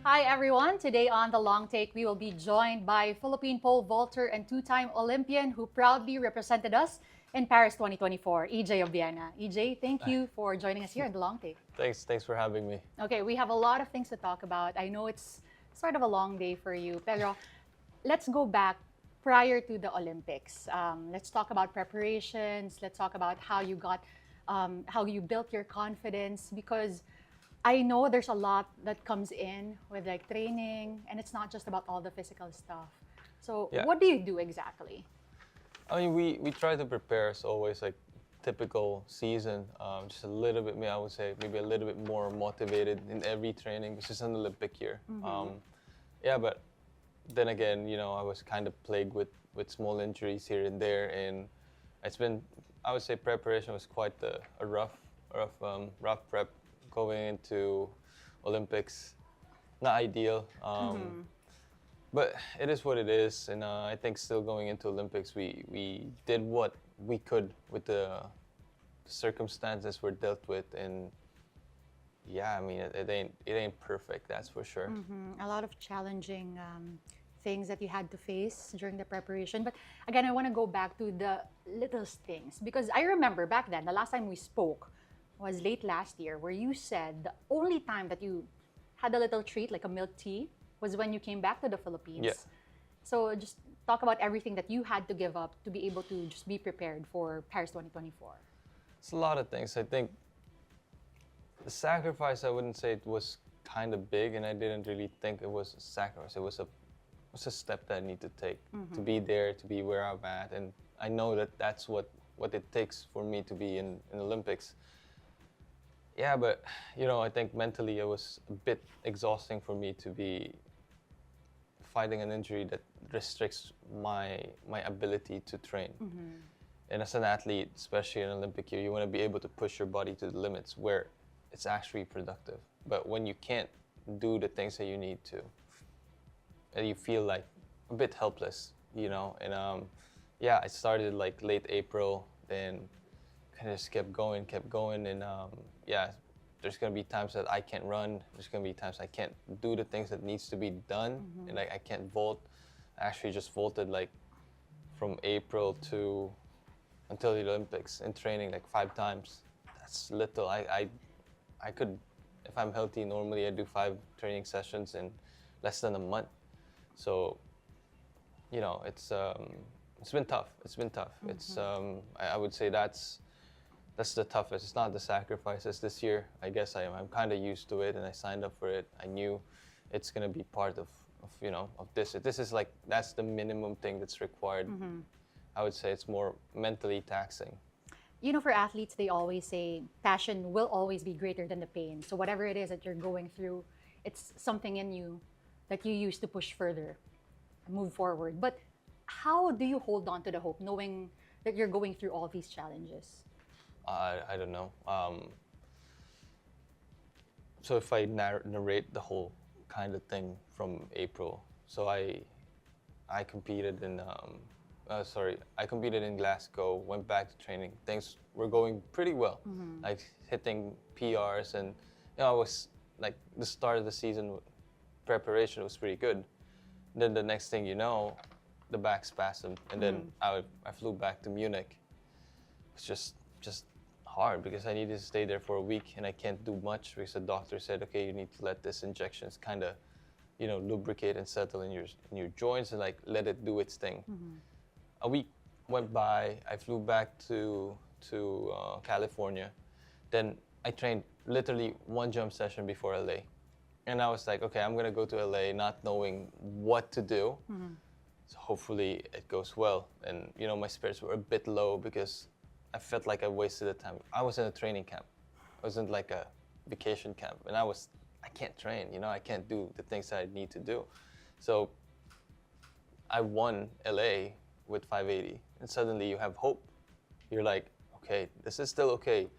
Hi everyone. Today on The Long Take, we will be joined by Philippine pole vaulter and two-time Olympian who proudly represented us in Paris 2024, EJ Obiena. EJ, thank you for joining us here in The Long Take. Thanks for having me. Okay, we have a lot of things to talk about. I know it's sort of a long day for you, pero let's go back prior to the Olympics. Let's talk about preparations. Let's talk about how you built your confidence, because I know there's a lot that comes in with like training, and it's not just about all the physical stuff. So Yeah. what do you do exactly? I mean, we try to prepare as always, like typical season. Just a little bit, I would say, maybe a little bit more motivated in every training. It's just an Olympic year. Yeah, but then again, I was kind of plagued with small injuries here and there, and it's been, I would say, preparation was quite a rough prep going into Olympics. Not ideal. But it is what it is, and I think still going into Olympics, we did what we could with the circumstances we're dealt with, and yeah, I mean it ain't perfect, that's for sure. A lot of challenging things that you had to face during the preparation. But again, I want to go back to the littlest things, because I remember back then, the last time we spoke was late last year, where you said the only time that you had a little treat, like a milk tea, was when you came back to the Philippines. Yeah. So just talk about everything that you had to give up to be able to just be prepared for Paris 2024. It's a lot of things. I think the sacrifice, I wouldn't say it was kind of big, and I didn't really think it was a sacrifice. It was a step that I need to take to be there, to be where I'm at, and I know that that's what it takes for me to be in Olympics. Yeah, but I think mentally it was a bit exhausting for me to be fighting an injury that restricts my ability to train. And as an athlete, especially in an Olympic year, you want to be able to push your body to the limits where it's actually productive. But when you can't do the things that you need to, and you feel like a bit helpless, And yeah, I started like late April, then kind of just kept going, and yeah, there's gonna be times that I can't run. There's gonna be times I can't do the things that needs to be done, and I can't vault. I actually just vaulted like from April to until the Olympics in training like 5 times. That's little. I could, if I'm healthy, normally I do 5 training sessions in less than a month. So, it's been tough. It's I would say that's the toughest. It's not the sacrifices this year. I guess I'm kind of used to it, and I signed up for it. I knew it's gonna be part of this. This is like, that's the minimum thing that's required. I would say it's more mentally taxing. For athletes, they always say passion will always be greater than the pain. So whatever it is that you're going through, it's something in you that you use to push further, move forward. But how do you hold on to the hope, knowing that you're going through all these challenges? I don't know. So if I narrate the whole kind of thing from April, so I competed in I competed in Glasgow, went back to training. Things were going pretty well, like hitting PRs, and I was like, the start of the season preparation was pretty good. Then the next thing you know, the back spasmed, and then I flew back to Munich. It's just hard because I needed to stay there for a week, and I can't do much because the doctor said, okay, you need to let this injections kind of, lubricate and settle in your joints, and like let it do its thing. A week went by. I flew back to California. Then I trained literally 1 jump session before LA, and I was like, okay, I'm gonna go to LA not knowing what to do. So hopefully it goes well. And my spirits were a bit low because I felt like I wasted the time. I was in a training camp. I wasn't like a vacation camp, and I can't train. I can't do the things that I need to do. So I won LA with 580, and suddenly you have hope. You're like, okay, this is still okay.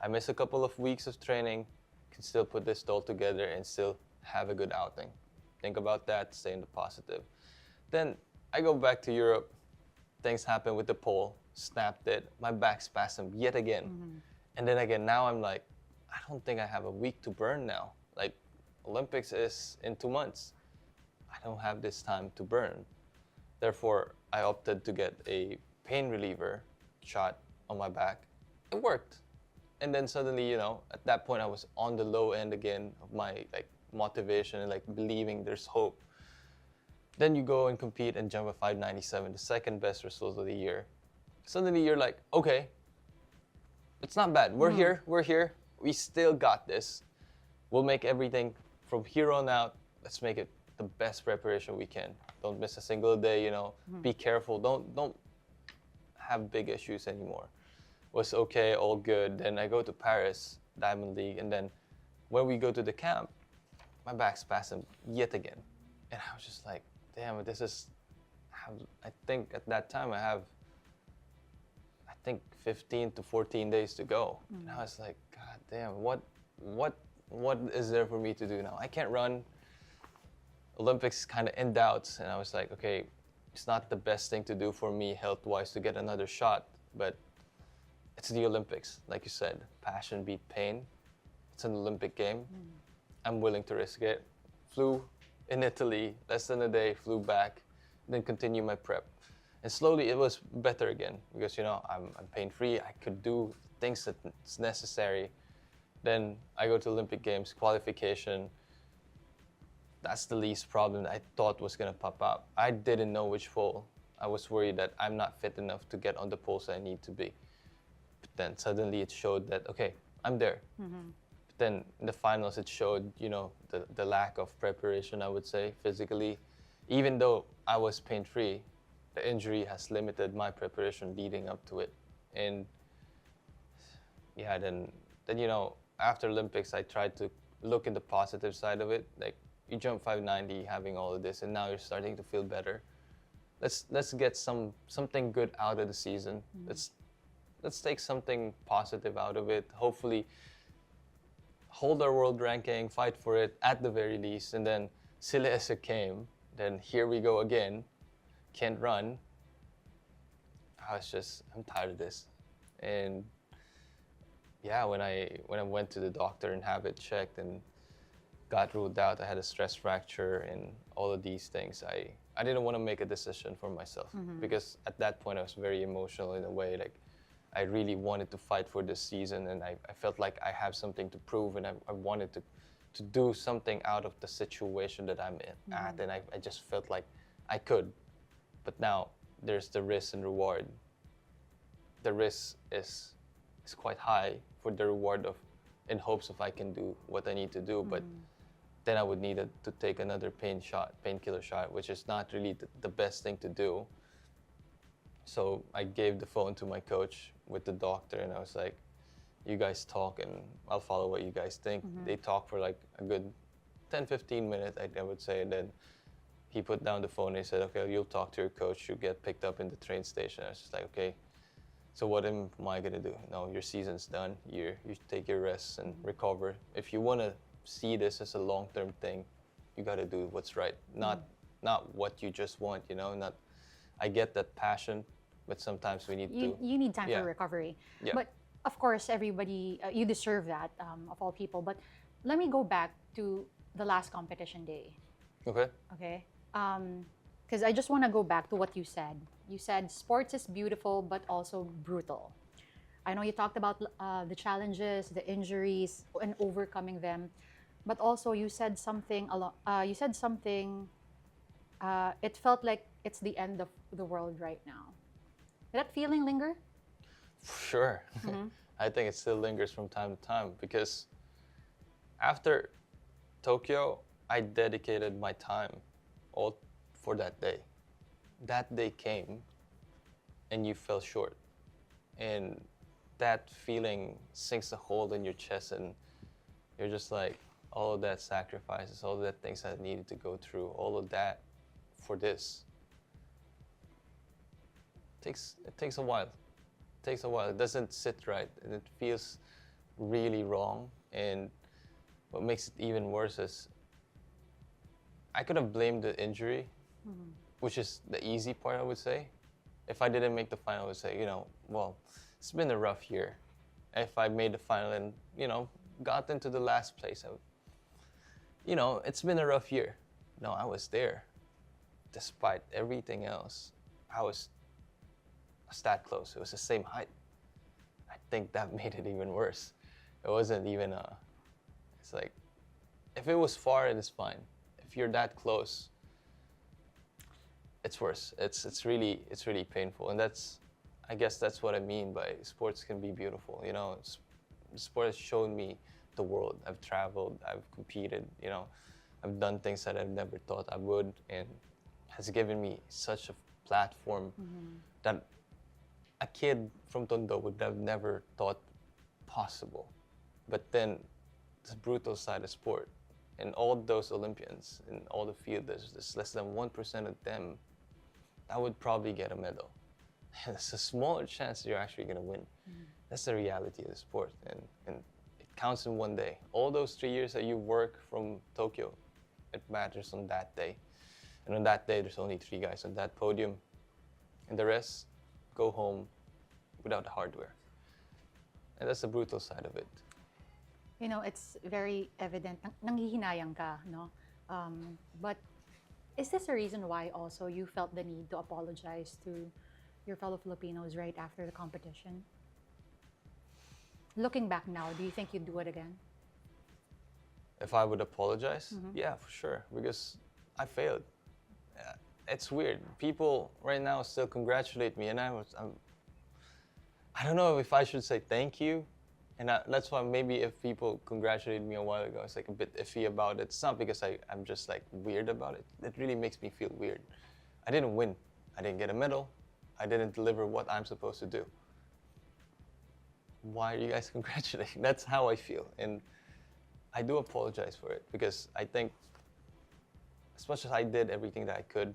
I missed a couple of weeks of training, can still put this all together and still have a good outing. Think about that, stay in the positive. Then I go back to Europe. Things happen with the pole, snapped it, my back spasmed yet again. And then again, now I'm like, I don't think I have a week to burn now. Like, Olympics is in 2 months. I don't have this time to burn. Therefore, I opted to get a pain reliever shot on my back. It worked. And then suddenly, at that point I was on the low end again of my like motivation and like believing there's hope. Then you go and compete and jump a 597, the second best result of the year. Suddenly you're like, okay, it's not bad. We're here. We still got this. We'll make everything from here on out. Let's make it the best preparation we can. Don't miss a single day, Be careful. Don't have big issues anymore. Was okay, all good. Then I go to Paris, Diamond League, and then when we go to the camp, my back spasmed yet again. And I was just like, damn, I think at that time I have 15 to 14 days to go. And I was like, God damn, what is there for me to do now? I can't run. Olympics kind of in doubts. And I was like, okay, it's not the best thing to do for me health-wise to get another shot, but it's the Olympics. Like you said, passion beat pain. It's an Olympic game. I'm willing to risk it. Flew in Italy, less than a day, flew back, then continue my prep. And slowly it was better again because, I'm pain-free. I could do things that's necessary. Then I go to Olympic Games, qualification. That's the least problem that I thought was going to pop up. I didn't know which pole. I was worried that I'm not fit enough to get on the poles I need to be. But then suddenly it showed that, okay, I'm there. But then in the finals it showed, the lack of preparation, I would say, physically. Even though I was pain-free, the injury has limited my preparation leading up to it. And yeah, then after Olympics, I tried to look in the positive side of it. Like, you jump 590, having all of this, and now you're starting to feel better. Let's get something good out of the season. Let's take something positive out of it. Hopefully, hold our world ranking, fight for it at the very least, and then Sile Ese came. Then here we go again. Can't run. I'm tired of this. And yeah, when I went to the doctor and have it checked and got ruled out, I had a stress fracture and all of these things. I didn't want to make a decision for myself because at that point I was very emotional in a way. Like, I really wanted to fight for this season, and I felt like I have something to prove, and I wanted to do something out of the situation that I'm at, and I just felt like I could. But now there's the risk and reward. The risk is quite high for the reward in hopes of I can do what I need to do, but then I would need to take another painkiller shot, which is not really the best thing to do. So I gave the phone to my coach with the doctor, and I was like, you guys talk and I'll follow what you guys think. They talked for like a good 10-15 minutes, I would say, and then he put down the phone and he said, okay, you'll talk to your coach, you'll get picked up in the train station. I was just like, okay, so what am I gonna do? No, your season's done. You take your rest and recover. If you wanna see this as a long-term thing, you gotta do what's right, not what you just want, not. I get that passion, but sometimes we need you need time for recovery. Yeah. But of course, everybody, you deserve that, of all people. But let me go back to the last competition day. Okay? Because I just want to go back to what you said. You said sports is beautiful, but also brutal. I know you talked about the challenges, the injuries, and overcoming them. But also you said something, it felt like it's the end of the world right now. Did that feeling linger? Sure. I think it still lingers from time to time because after Tokyo, I dedicated my time all for that day. That day came and you fell short. And that feeling sinks a hole in your chest, and you're just like, all of that sacrifices, all of that things I needed to go through, all of that for this. It takes a while. It takes a while. It doesn't sit right, and it feels really wrong. And what makes it even worse is I could have blamed the injury, which is the easy part, I would say. If I didn't make the final, I would say, well, it's been a rough year. If I made the final and, got into the last place, it's been a rough year. No, I was there. Despite everything else, I was a stat close. It was the same height. I think that made it even worse. It wasn't even it's like, if it was far, it is fine. If you're that close, it's worse. It's really painful, and I guess that's what I mean by sports can be beautiful. Sport has shown me the world. I've traveled, I've competed. I've done things that I've never thought I would, and has given me such a platform that a kid from Tondo would have never thought possible. But then, the brutal side of sport, and all those Olympians in all the field, there's less than 1% of them that would probably get a medal. It's a smaller chance you're actually going to win. That's the reality of the sport, and it counts in one day. All those 3 years that you work from Tokyo, it matters on that day. And on that day, there's only 3 guys on that podium, and the rest go home without the hardware. And that's the brutal side of it. It's very evident, nanghihinayang ka, no? But is this a reason why also you felt the need to apologize to your fellow Filipinos right after the competition? Looking back now, do you think you'd do it again? If I would apologize, yeah, for sure, because I failed. It's weird. People right now still congratulate me, and I don't know if I should say thank you, and that's why maybe if people congratulated me a while ago, it's like a bit iffy about it. It's not because I'm just like weird about it. It really makes me feel weird. I didn't win. I didn't get a medal. I didn't deliver what I'm supposed to do. Why are you guys congratulating? That's how I feel, and I do apologize for it, because I think as much as I did everything that I could,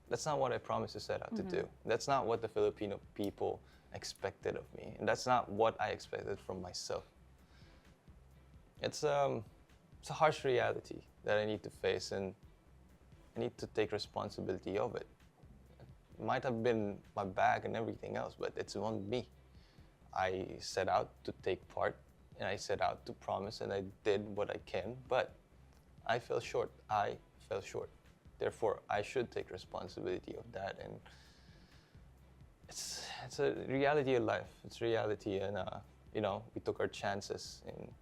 that's not what I promised to set out to do. That's not what the Filipino people expected of me, and that's not what I expected from myself. It's a harsh reality that I need to face, and I need to take responsibility of it. It might have been my bag and everything else, but it's on me. I set out to take part, and I set out to promise, and I did what I can, but I fell short. I fell short. Therefore, I should take responsibility of that, and it's a reality of life. It's reality, and we took our chances, and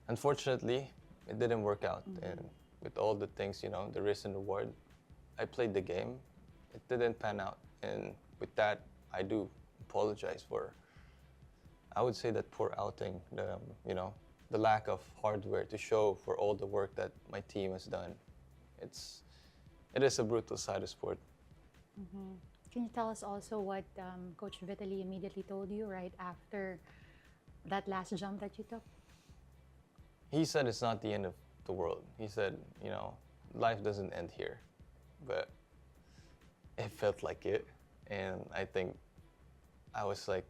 unfortunately, it didn't work out. And with all the things, the risk and reward, I played the game. It didn't pan out, and with that, I do apologize for, I would say, that poor outing, the lack of hardware to show for all the work that my team has done. It is a brutal side of sport. Can you tell us also what Coach Vitaly immediately told you right after that last jump that you took? He said it's not the end of the world. He said, life doesn't end here, but it felt like it, and I think I was like,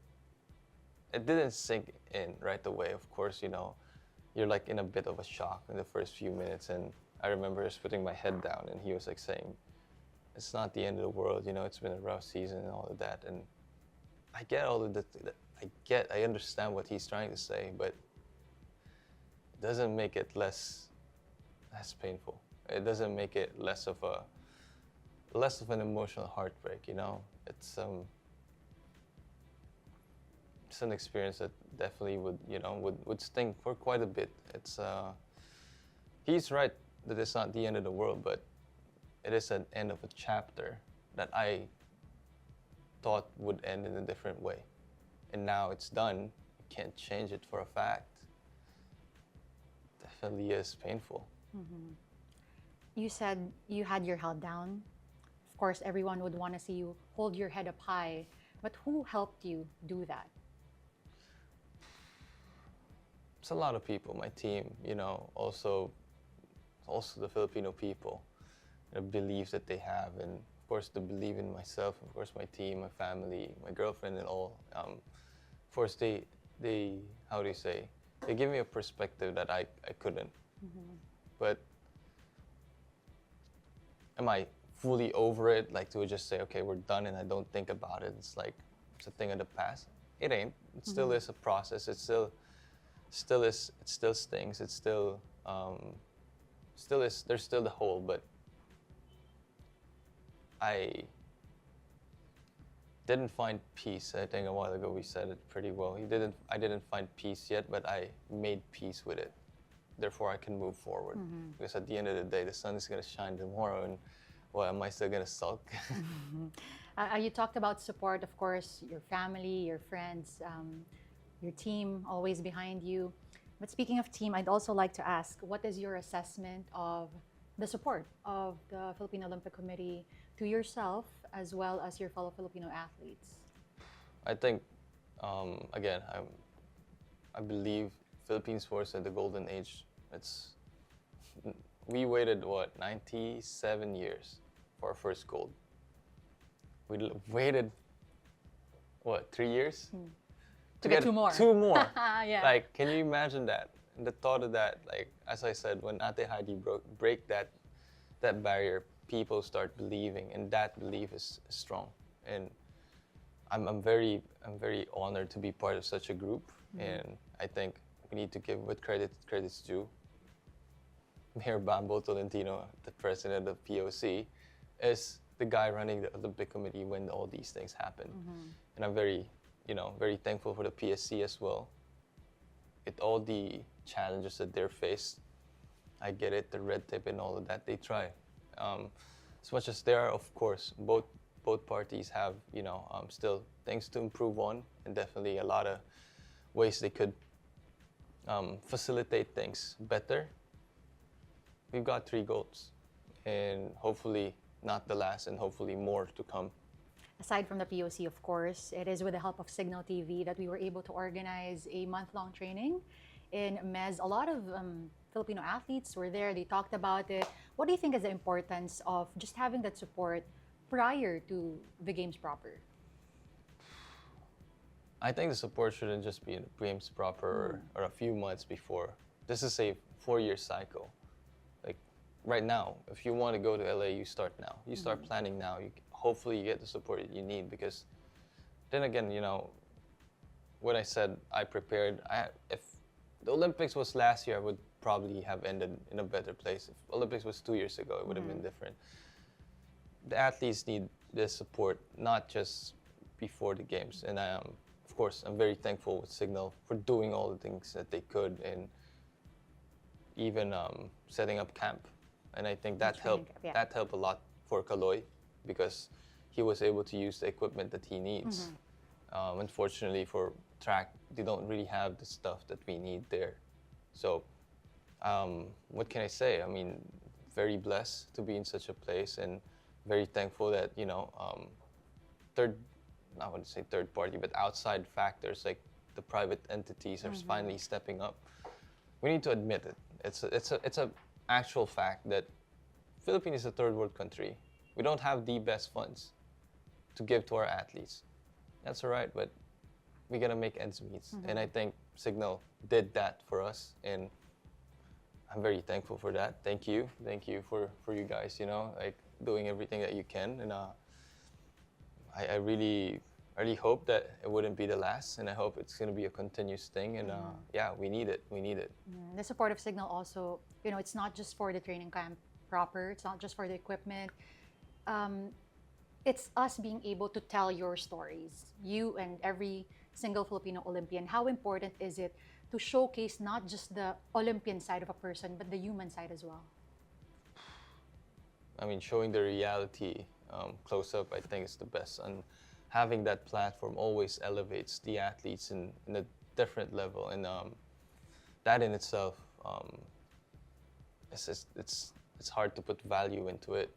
it didn't sink in right away. Of course, you're like in a bit of a shock in the first few minutes, and I remember just putting my head down, and he was like saying, it's not the end of the world, it's been a rough season and all of that. And I get all of that. I understand what he's trying to say, but it doesn't make it less painful. It doesn't make it less of an emotional heartbreak, It's an experience that definitely would sting for quite a bit. He's right that it's not the end of the world, but it is an end of a chapter that I thought would end in a different way. And now it's done. You can't change it for a fact. Definitely is painful. You said you had your head down. Of course, everyone would want to see you hold your head up high, but who helped you do that? It's a lot of people, my team, also the Filipino people, the beliefs that they have, and of course the belief in myself, of course my team, my family, my girlfriend, and all. Of course they how do you say, they give me a perspective that I couldn't. But am I fully over it, like to just say, okay, we're done, and I don't think about it? It's like it's a thing of the past. It ain't. It still is a process. It still stings. It's still There's still the hole, but I didn't find peace. I think a while ago we said it pretty well. I didn't find peace yet, but I made peace with it. Therefore, I can move forward. Because at the end of the day, the sun is gonna shine tomorrow, and well, am I still gonna sulk? You talked about support, of course, your family, your friends, your team always behind you. But speaking of team, I'd also like to ask, what is your assessment of the support of the Philippine Olympic Committee to yourself as well as your fellow Filipino athletes? I think, again, I believe Philippine sports at the golden age. We waited 97 years for our first gold. We waited 3 years To get two more. Two more. Yeah. Like, can you imagine that? And the thought of that, like as I said, when Ate Heidi break that barrier, people start believing, and that belief is strong. And I'm very honored to be part of such a group, and I think we need to give what credit's due. Mayor Bambo Tolentino, the president of POC, is the guy running the Olympic Committee when all these things happen. And I'm very thankful for the PSC as well. With all the challenges that they're faced, I get it, the red tape and all of that, they try. As much as there are, of course, both parties have, still things to improve on, and definitely a lot of ways they could facilitate things better. We've got 3 goals, and hopefully not the last, and hopefully more to come. Aside from the POC, of course, it is with the help of Signal TV that we were able to organize a month-long training in MEZ. A lot of Filipino athletes were there. They talked about it. What do you think is the importance of just having that support prior to the games proper? I think the support shouldn't just be in the games proper or a few months before. This is a 4-year cycle. Like right now, if you want to go to LA, you start now. You start planning now. Hopefully you get the support that you need, because then again, when I said I prepared, if the Olympics was last year, I would probably have ended in a better place. If Olympics was 2 years ago, it would have been different. The athletes need this support, not just before the games. And of course, I'm very thankful with Signal for doing all the things that they could, and even setting up camp. And I think that helped. That helped a lot for Kaloy, because he was able to use the equipment that he needs. Unfortunately for track, they don't really have the stuff that we need there. So what can I say? I mean, very blessed to be in such a place, and very thankful that, I wouldn't say third party, but outside factors like the private entities are finally stepping up. We need to admit it. It's a actual fact that Philippines is a third world country. We don't have the best funds to give to our athletes. That's all right, but we gotta make ends meet. And I think Signal did that for us, and I'm very thankful for that. Thank you for you guys, like doing everything that you can. And I really hope that it wouldn't be the last, and I hope it's gonna be a continuous thing. And we need it. The support of Signal also, it's not just for the training camp proper. It's not just for the equipment. It's us being able to tell your stories, you and every single Filipino Olympian. How important is it to showcase not just the Olympian side of a person, but the human side as well? I mean, showing the reality close up, I think is the best. And having that platform always elevates the athletes in a different level. And that in itself, it's hard to put value into it,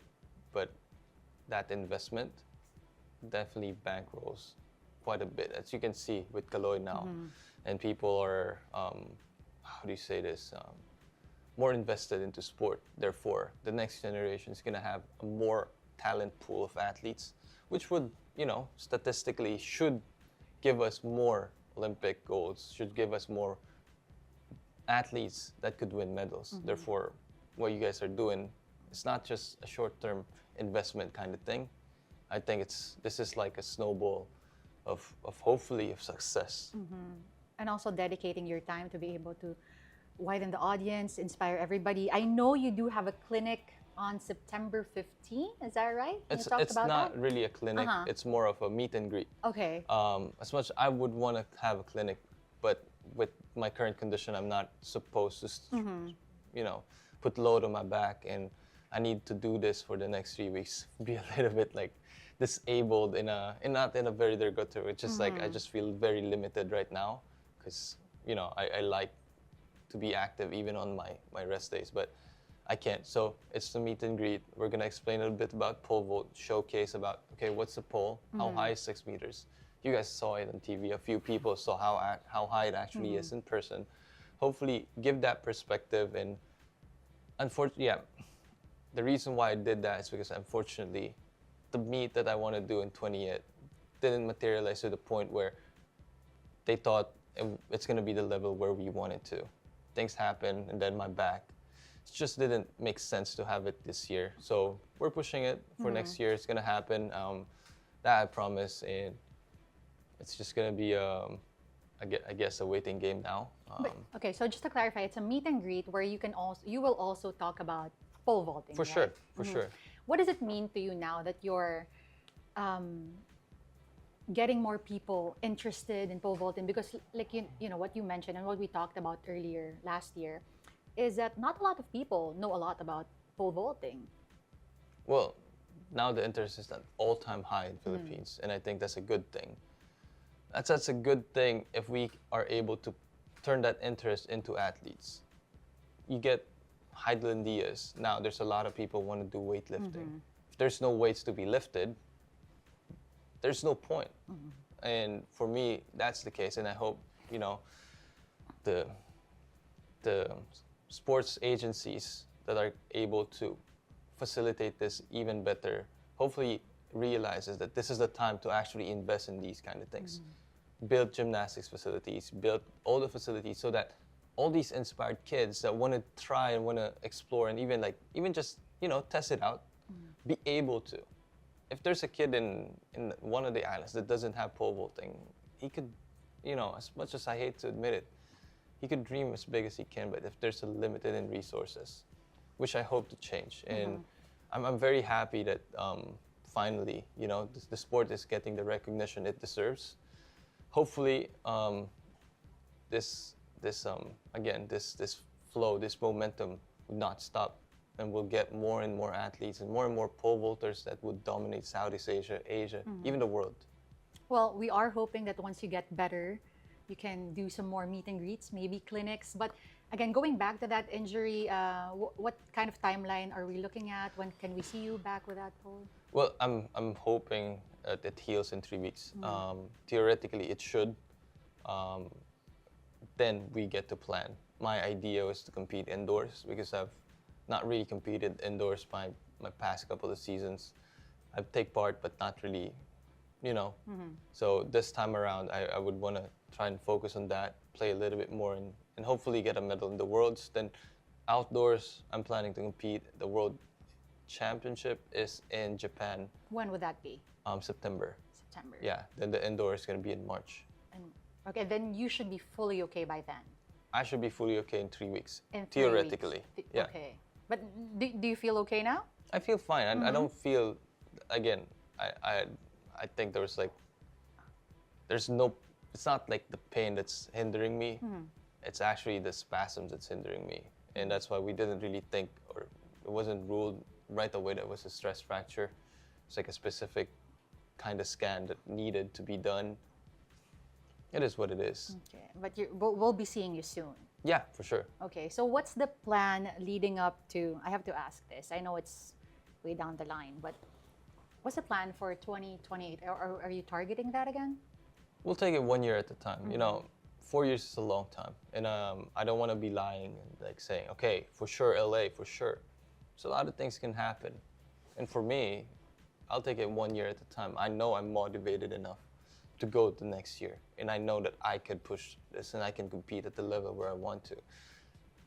but that investment definitely bankrolls quite a bit, as you can see with Kaloy now. And people are, how do you say this, more invested into sport. Therefore, the next generation is going to have a more talent pool of athletes, which would, statistically should give us more Olympic golds, should give us more athletes that could win medals. Therefore, what you guys are doing, it's not just a short-term investment kind of thing. I think this is like a snowball of hopefully of success. And also dedicating your time to be able to widen the audience, inspire everybody. I know you do have a clinic on September 15th. Is that right? Can you talk It's about not that? really a clinic. Uh-huh. It's more of a meet and greet. Okay. As much I would want to have a clinic, but with my current condition, I'm not supposed to, you know, put load on my back, and I need to do this for the next 3 weeks. Be a little bit like disabled not in a very derogatory way. It's just like I just feel very limited right now, because I like to be active even on my rest days, but I can't. So it's the meet and greet. We're gonna explain a little bit about pole vault, showcase about, okay, what's the pole, how high is 6 meters. You guys saw it on TV. A few people saw how high it actually is in person. Hopefully, give that perspective. And unfortunately, yeah, the reason why I did that is because unfortunately, the meet that I want to do in 28 didn't materialize to the point where they thought it's gonna be the level where we wanted to. Things happen, and then my back. It just didn't make sense to have it this year. So we're pushing it for next year. It's gonna happen. That I promise, and it's just gonna be I guess a waiting game now. Okay, so just to clarify, it's a meet and greet where you will also talk about pole vaulting. For right? sure, for sure. What does it mean to you now that you're getting more people interested in pole vaulting? Because like you know what you mentioned and what we talked about earlier last year is that not a lot of people know a lot about pole vaulting. Well, now the interest is at all-time high in Philippines, and I think that's a good thing. That's a good thing if we are able to turn that interest into athletes. You get Highlandias. Now there's a lot of people want to do weightlifting. If there's no weights to be lifted, there's no point. And for me, that's the case. And I hope, the sports agencies that are able to facilitate this even better, hopefully realizes that this is the time to actually invest in these kind of things. Build gymnastics facilities, build all the facilities so that all these inspired kids that want to try and want to explore and even just test it out, be able to. If there's a kid in one of the islands that doesn't have pole vaulting, he could, as much as I hate to admit it, he could dream as big as he can. But if there's a limited in resources, which I hope to change, and I'm very happy that finally, the sport is getting the recognition it deserves. Hopefully, this flow, this momentum would not stop, and we'll get more and more athletes and more pole vaulters that would dominate Southeast Asia, even the world. Well, we are hoping that once you get better, you can do some more meet and greets, maybe clinics. But again, going back to that injury, what kind of timeline are we looking at? When can we see you back with that pole? Well, I'm hoping it heals in 3 weeks. Theoretically, it should. Then we get to plan. My idea was to compete indoors because I've not really competed indoors my past couple of seasons. I take part, but not really, So this time around, I would want to try and focus on that, play a little bit more, and hopefully get a medal in the Worlds. Then outdoors, I'm planning to compete. The World Championship is in Japan. When would that be? September. September. Yeah, then the indoor is going to be in March. And, okay, then you should be fully okay by then. I should be fully okay in 3 weeks. In 3 theoretically. weeks. Yeah. Okay. But do you feel okay now? I feel fine. I don't feel, again, I think it's not like the pain that's hindering me. It's actually the spasms that's hindering me. And that's why we didn't really think, or it wasn't ruled right away that it was a stress fracture. It's like a specific kind of scan that needed to be done. It is what it is. Okay, but we'll be seeing you soon. Yeah, for sure. Okay, so what's the plan leading up to, I have to ask this, I know it's way down the line, but what's the plan for 2028? Are you targeting that again? We'll take it 1 year at a time. 4 years is a long time. And I don't want to be lying and saying, okay, for sure, LA, for sure. So a lot of things can happen. And for me, I'll take it 1 year at a time. I know I'm motivated enough to go the next year. And I know that I could push this and I can compete at the level where I want to.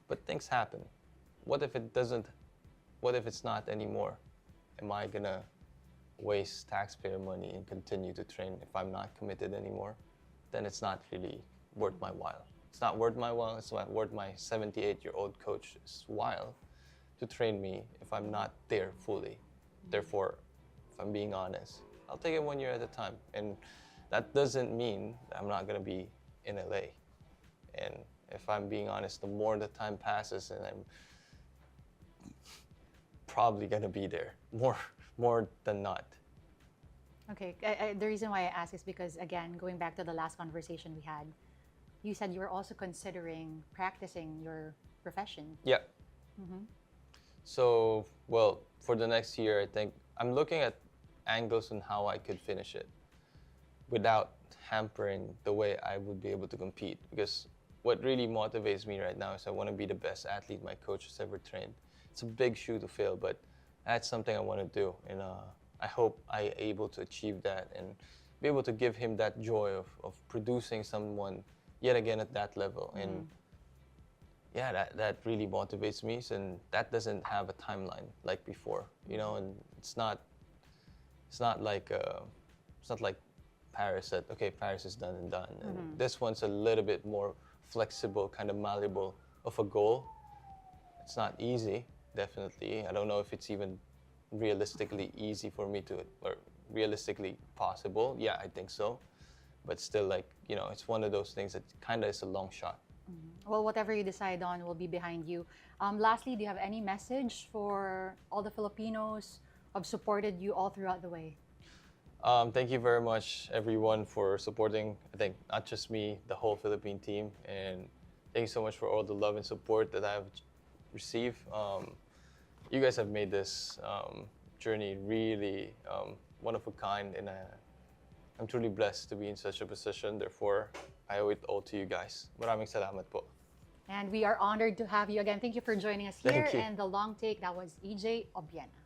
But things happen. What if it doesn't? What if it's not anymore? Am I gonna waste taxpayer money and continue to train if I'm not committed anymore? Then it's not really worth my while. It's not worth my while. It's not worth my 78-year-old coach's while to train me if I'm not there fully. Therefore, if I'm being honest, I'll take it 1 year at a time. And that doesn't mean that I'm not going to be in LA. And if I'm being honest, the more the time passes, and I'm probably going to be there more than not. Okay, the reason why I ask is because, again, going back to the last conversation we had, you said you were also considering practicing your profession. Yeah. So, well, for the next year, I think I'm looking at angles on how I could finish it without hampering the way I would be able to compete. Because what really motivates me right now is I want to be the best athlete my coach has ever trained. It's a big shoe to fill, but that's something I want to do. And I hope I'm able to achieve that and be able to give him that joy of producing someone yet again at that level. And yeah, that really motivates me, and that doesn't have a timeline like before, you know. And it's not like Paris said, okay, Paris is done and done. And this one's a little bit more flexible, kind of malleable of a goal. It's not easy, definitely. I don't know if it's even realistically easy for me to, or realistically possible. Yeah, I think so. But still, like, you know, it's one of those things that kind of is a long shot. Well, whatever you decide on will be behind you. Lastly, do you have any message for all the Filipinos who have supported you all throughout the way? Thank you very much, everyone, for supporting. I think not just me, the whole Philippine team, and thank you so much for all the love and support that I've received. You guys have made this journey really one of a kind, and I'm truly blessed to be in such a position. Therefore, I owe it all to you guys. Maraming salamat po. And we are honored to have you again. Thank you for joining us here. Thank you. And the long take, that was EJ Obiena.